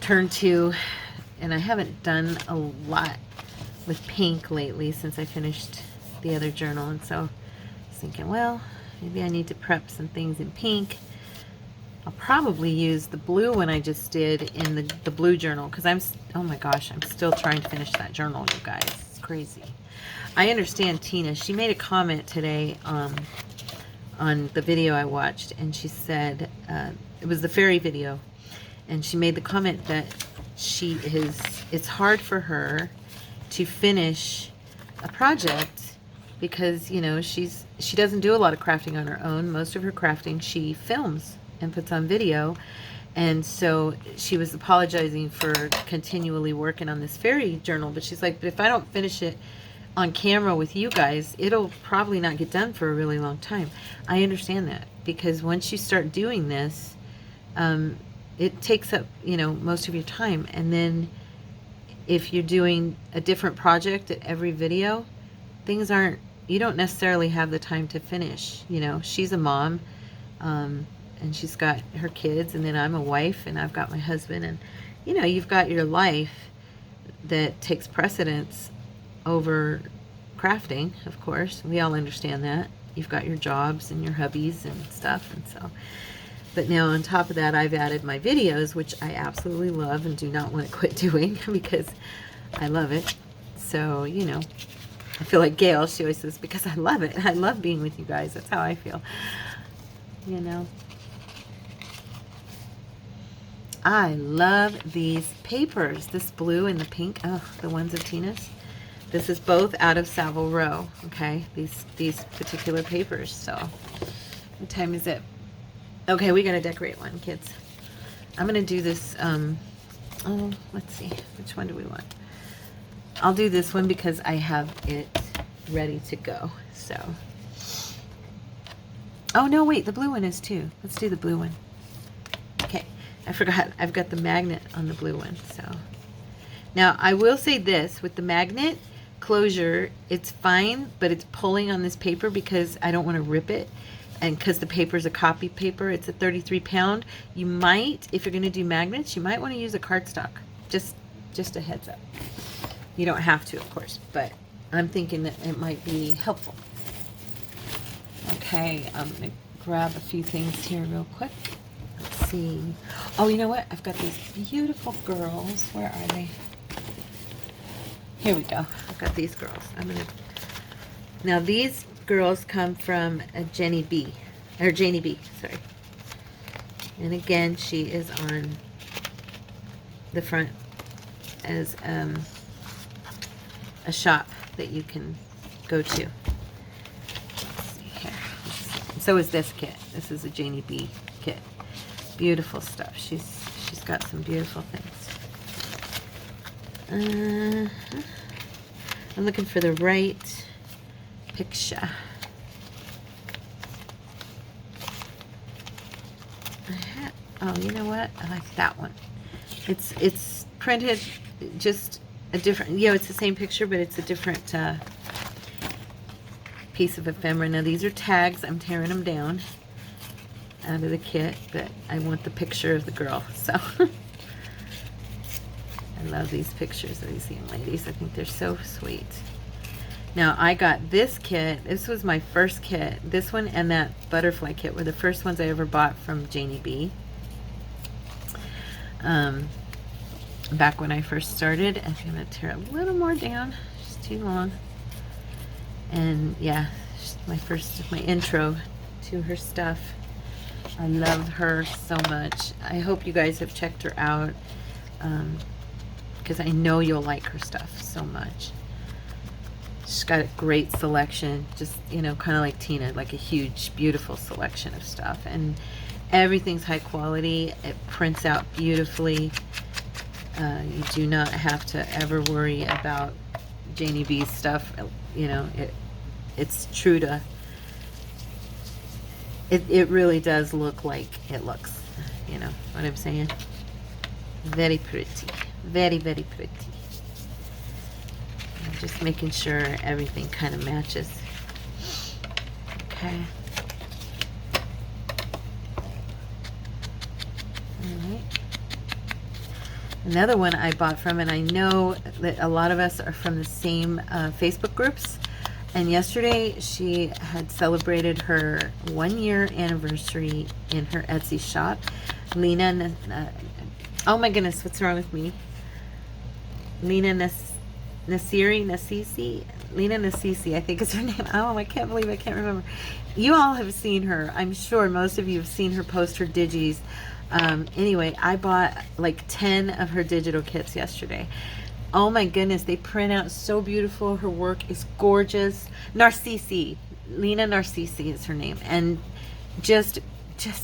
turn to. And I haven't done a lot with pink lately since I finished the other journal. And so I was thinking, well, maybe I need to prep some things in pink. I'll probably use the blue one I just did in the blue journal because oh my gosh, I'm still trying to finish that journal, you guys. It's crazy. I understand Tina. She made a comment today on the video I watched, and she said, it was the fairy video, and she made the comment that it's hard for her to finish a project because, you know, she doesn't do a lot of crafting on her own. Most of her crafting she films and puts on video. And so she was apologizing for continually working on this fairy journal, but she's like, but if I don't finish it on camera with you guys, it'll probably not get done for a really long time. I understand that, because once you start doing this, it takes up, you know, most of your time. And then if you're doing a different project at every video, you don't necessarily have the time to finish. You know, she's a mom, and she's got her kids, and then I'm a wife, and I've got my husband, and, you know, you've got your life that takes precedence over crafting, of course. We all understand that. You've got your jobs and your hubbies and stuff, and so, but now on top of that, I've added my videos, which I absolutely love and do not want to quit doing because I love it. So, you know, I feel like Gail, she always says, because I love it. I love being with you guys. That's how I feel, you know. I love these papers, this blue and the pink. Oh, the ones of Tina's. This is both out of Savile Row, okay? These particular papers. So, what time is it? Okay, we gotta decorate one, kids. I'm gonna do this. Oh, let's see. Which one do we want? I'll do this one because I have it ready to go. So. Oh no, wait. The blue one is too. Let's do the blue one. Okay. I forgot. I've got the magnet on the blue one. So. Now I will say this with the magnet closure, it's fine, but it's pulling on this paper because I don't want to rip it, and because the paper is a copy paper, it's a 33 pound. You might, if you're going to do magnets, you might want to use a cardstock. Just a heads up. You don't have to, of course, but I'm thinking that it might be helpful. Okay, I'm going to grab a few things here real quick. Let's see. Oh, you know what? I've got these beautiful girls. Where are they? Here we go. I've got these girls. Now these girls come from Janie B, sorry. And again, she is on the front as a shop that you can go to. Let's see here. So is this kit. This is a Janie B kit. Beautiful stuff. She's got some beautiful things. I'm looking for the right picture. Oh, you know what? I like that one. It's printed just a different, you know, it's the same picture, but it's a different piece of ephemera. Now these are tags. I'm tearing them down out of the kit, but I want the picture of the girl, so. I love these pictures of these young ladies. I think they're so sweet. Now, I got this kit. This was my first kit. This one and that butterfly kit were the first ones I ever bought from Janie B. Back when I first started. I'm going to tear a little more down. It's too long. And yeah, my intro to her stuff. I love her so much. I hope you guys have checked her out. Because I know you'll like her stuff so much. She's got a great selection, just, you know, kind of like Tina, like a huge, beautiful selection of stuff. And everything's high quality. It prints out beautifully. You do not have to ever worry about Janie B's stuff. You know, it's true to It really does look like it looks. You know what I'm saying? Very pretty. Very, very pretty. I'm just making sure everything kind of matches. Okay. Alright. Another one I bought from, and I know that a lot of us are from the same Facebook groups. And yesterday she had celebrated her 1-year anniversary in her Etsy shop. Lena, oh my goodness, what's wrong with me? Lena Nassisi, I think is her name. Oh, I can't believe I can't remember. You all have seen her. I'm sure most of you have seen her post her digis. Anyway, I bought like 10 of her digital kits yesterday. Oh my goodness, they print out so beautiful. Her work is gorgeous. Narcisi, Lena Narcisi is her name, and just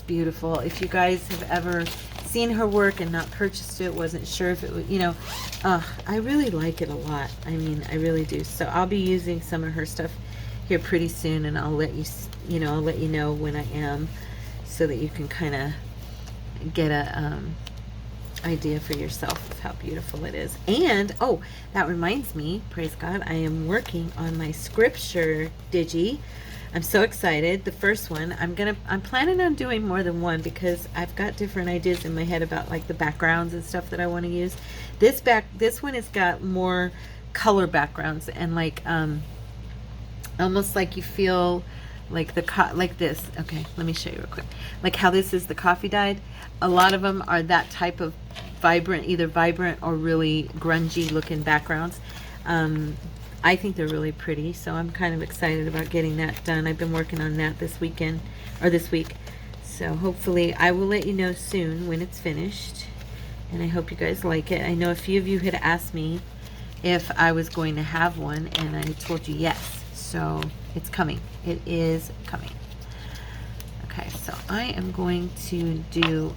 beautiful. If you guys have ever seen her work and not purchased it, wasn't sure if it would, you know, I really like it a lot. I mean, I really do. So I'll be using some of her stuff here pretty soon, and I'll let you, I'll let you know when I am, so that you can kind of get a idea for yourself of how beautiful it is. And oh, that reminds me, praise God, I am working on my scripture digi. I'm so excited. The first one, I'm planning on doing more than one, because I've got different ideas in my head about like the backgrounds and stuff that I want to use. This one has got more color backgrounds, and like almost like you feel like like this. Okay, let me show you real quick. Like how this is the coffee dyed. A lot of them are that type of vibrant, either vibrant or really grungy looking backgrounds. I think they're really pretty, so I'm kind of excited about getting that done. I've been working on that this week, so hopefully I will let you know soon when it's finished, and I hope you guys like it. I know a few of you had asked me if I was going to have one, and I told you yes, so it's coming. It is coming. Okay, so I am going to do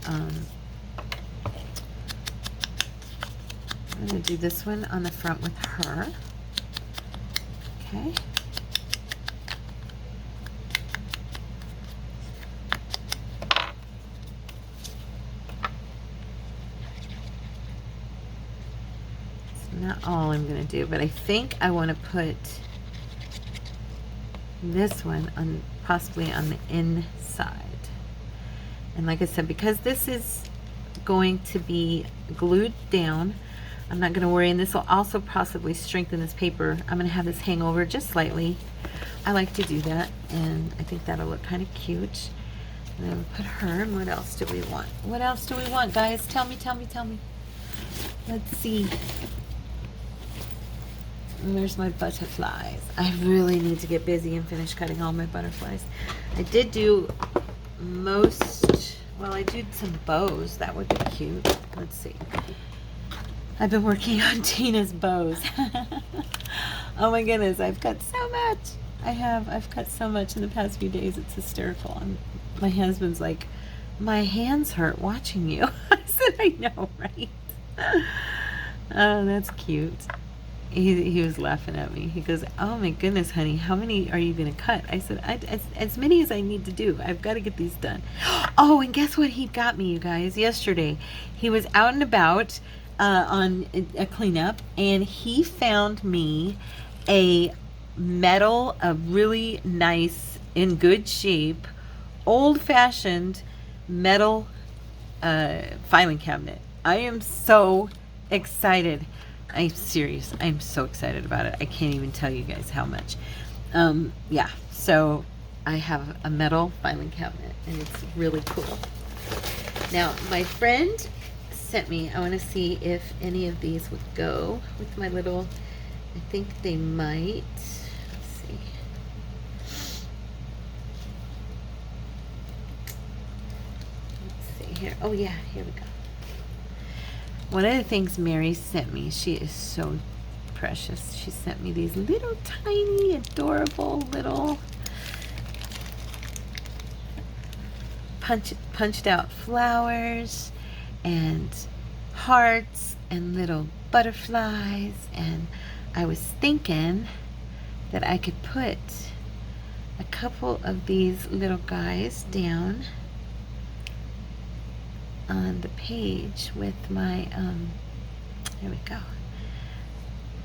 I'm going to do this one on the front with her. Okay. It's not all I'm going to do, but I think I want to put this one on, possibly on the inside. And like I said, because this is going to be glued down, I'm not going to worry, and this will also possibly strengthen this paper. I'm going to have this hang over just slightly. I like to do that, and I think that'll look kind of cute. And then put her, and what else do we want? What else do we want, guys? Tell me. Let's see. And there's my butterflies. I really need to get busy and finish cutting all my butterflies. I did do I did some bows. That would be cute. Let's see. I've been working on Tina's bows. Oh my goodness, I've cut so much. I've cut so much in the past few days. It's hysterical. And my husband's like, my hands hurt watching you. I said, I know, right? Oh, that's cute. He was laughing at me. He goes, oh my goodness, honey, how many are you going to cut? I said, as many as I need to do. I've got to get these done. Oh, and guess what he got me, you guys, yesterday? He was out and about on a cleanup, and he found me a really nice, in good shape, old-fashioned metal filing cabinet. I am so excited. I'm serious. I'm so excited about it. I can't even tell you guys how much. Yeah, so I have a metal filing cabinet, and it's really cool. Now, my friend sent me, I want to see if any of these would go with my little, I think they might. Let's see. Let's see here. Oh yeah, here we go. One of the things Mary sent me, she is so precious. She sent me these little tiny, adorable little punched out flowers and hearts and little butterflies, and I was thinking that I could put a couple of these little guys down on the page with my, here we go.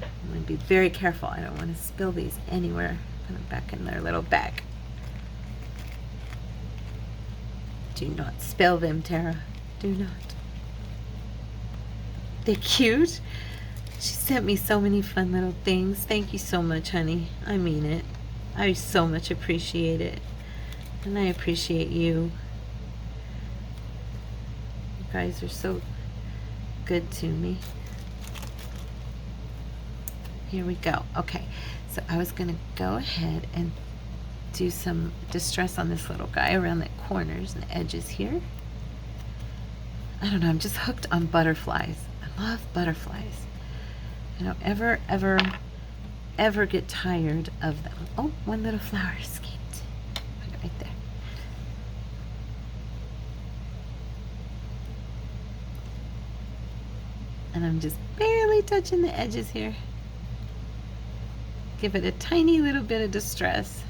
I'm going to be very careful. I don't want to spill these anywhere. Put them back in their little bag. Do not spill them, Tara. Do not. They're cute. She sent me so many fun little things. Thank you so much, honey. I mean it. I so much appreciate it. And I appreciate you. You guys are so good to me. Here we go. Okay, so I was gonna go ahead and do some distress on this little guy around the corners and the edges here. I don't know, I'm just hooked on butterflies. I love butterflies. I don't ever get tired of them. Oh, one little flower escaped. Put it right there. And I'm just barely touching the edges here. Give it a tiny little bit of distress.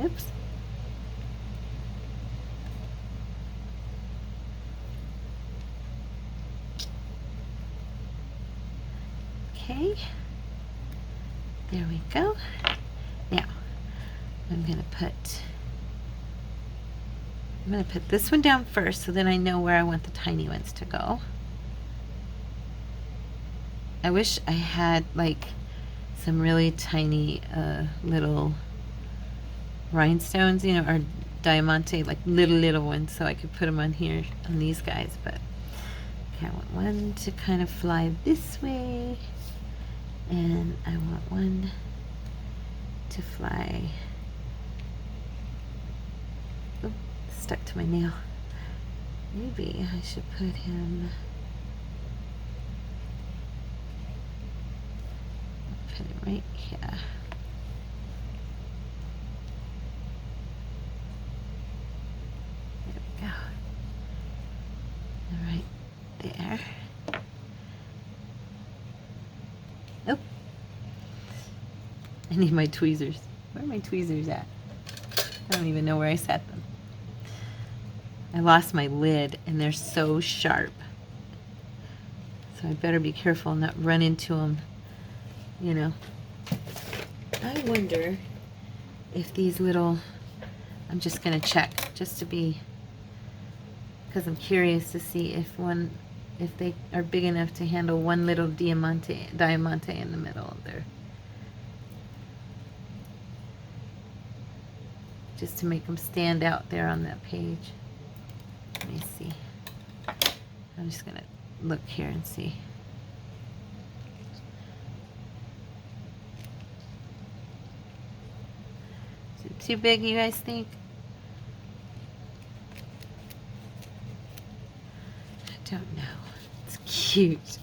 Oops. Okay. There we go. Now, I'm going to put this one down first so then I know where I want the tiny ones to go. I wish I had like some really tiny little rhinestones, you know, or diamante, like little ones, so I could put them on here on these guys. But okay, I want one to kind of fly this way, and I want one to fly. Oh, stuck to my nail. Maybe I should put him. Put him right here. Right there. Oh, I need my tweezers. Where are my tweezers at? I don't even know where I set them. I lost my lid and they're so sharp. So I better be careful and not run into them, you know. I wonder if these little, I'm just going to check just to be, because I'm curious to see if they are big enough to handle one little diamante in the middle of there. Just to make them stand out there on that page. Let me see. I'm just going to look here and see. Is it too big, you guys think? Don't know. It's cute.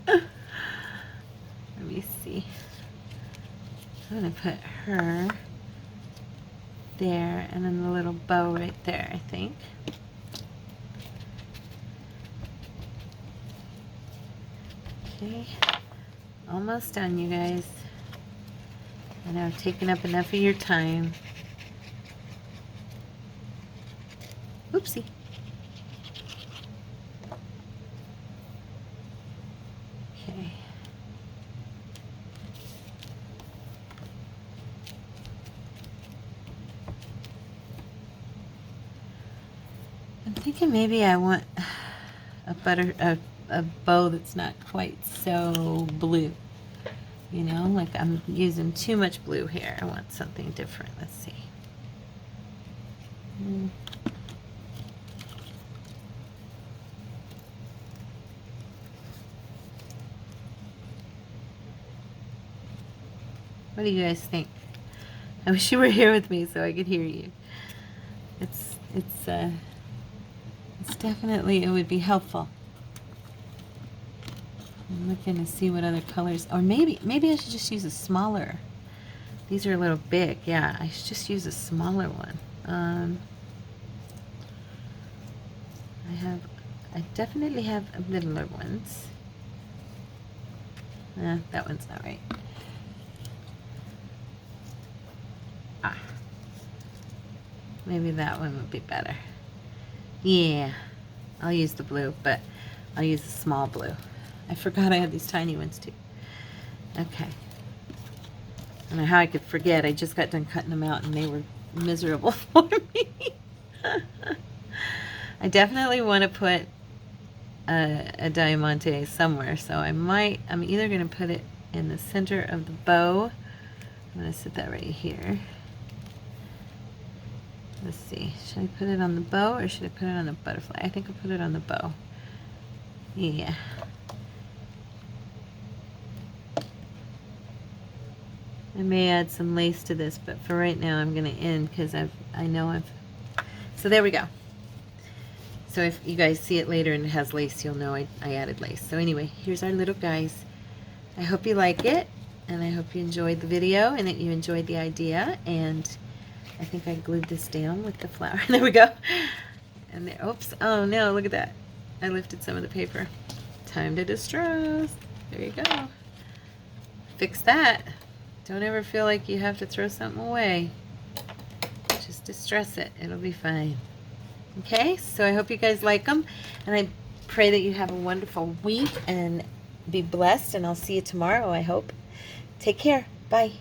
Let me see. I'm going to put her there and then the little bow right there, I think. Okay. Almost done, you guys. I know I've taken up enough of your time. Oopsie. Okay. I'm thinking maybe I want a bow that's not quite so blue. You know, like I'm using too much blue here. I want something different. Let's see. What do you guys think? I wish you were here with me so I could hear you. It's definitely, it would be helpful. I'm looking to see what other colors, or maybe I should just use a smaller. These are a little big. Yeah, I should just use a smaller one. I have I definitely have littler ones. That one's not right. Maybe that one would be better. Yeah, I'll use the blue, but I'll use the small blue. I forgot I had these tiny ones too. Okay. I don't know how I could forget. I just got done cutting them out and they were miserable for me. I definitely want to put a diamante somewhere, so I'm either going to put it in the center of the bow. I'm going to sit that right here. Let's see, should I put it on the bow or should I put it on the butterfly? I think I'll put it on the bow. Yeah. I may add some lace to this, but for right now I'm going to end because I know I've... So there we go. So if you guys see it later and it has lace, you'll know I added lace. So anyway, here's our little guys. I hope you like it, and I hope you enjoyed the video and that you enjoyed the idea. And I think I glued this down with the flower. There we go. And there, oops, oh no, look at that. I lifted some of the paper. Time to distress. There you go. Fix that. Don't ever feel like you have to throw something away. Just distress it. It'll be fine. Okay, so I hope you guys like them, and I pray that you have a wonderful week and be blessed, and I'll see you tomorrow, I hope. Take care. Bye.